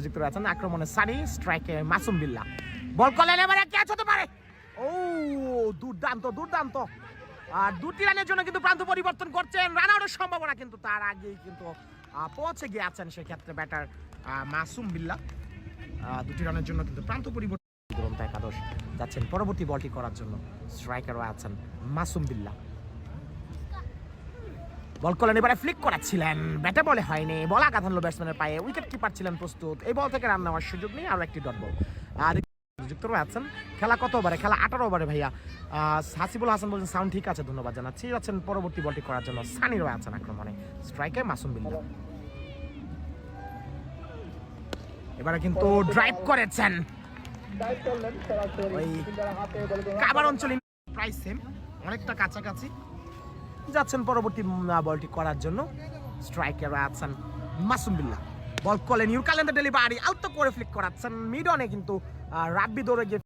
যুক্ত রয়েছেন। আক্রমণে সানি, স্ট্রাইকে মাসুম বিল্লাহ। বল করলেন, এবারে ক্যাচ হতে পারে। ও দুর্দান্ত দুর্দান্ত। আর 2টি রানের জন্য কিন্তু প্রান্ত পরিবর্তন করছেন, রান আউটের সম্ভাবনা কিন্তু তার আগেই কিন্তু পৌঁছে গিয়েছেন সেক্ষেত্রে ব্যাটার মাসুম বিল্লাহ। 2টি রানের জন্য কিন্তু প্রান্ত পরিবর্তন। দুরন্ত একাদশ যাচ্ছেন পরবর্তী বলটি করার জন্য, স্ট্রাইকারও আছেন মাসুম বিল্লাহ। বল করলেন, এবারে ফ্লিক করাচ্ছিলেন, ব্যাটে বলে হয়নি, বল আঘাত হানলো ব্যাটসম্যানের পায়ে, উইকেট কিপার ছিলেন প্রস্তুত, এই বল থেকে রান নেওয়ার সুযোগ নেই, আরো একটি ডট বল। আর যুক্ত আছেন। খেলা কত ওভারে? খেলা 18 ওভারে ভাইয়া। হাসিবুল হাসান বলছেন সাউন্ড ঠিক আছে, ধন্যবাদ জানাচ্ছি। যাচ্ছেন পরবর্তী বলটি করার জন্য, সানি রয়েছেন আক্রমণে, স্ট্রাইকে মাসুম বিল্লাহ। এবারে কিন্তু ড্রাইভ করেছেন ওই কাবার অঞ্চলে, প্রায় সেম, অনেকটা কাছাকাছি। যাচ্ছেন পরবর্তী বলটি করার জন্য, স্ট্রাইকার আছেন মাসুম বিল্লাহ। বল করলেন, ইউর ক্যালেন্ডার ডেলিভারি আউট করে ফ্লিক করাচ্ছেন মিড অনে, কিন্তু রাব্বি দৌড়ে গিয়ে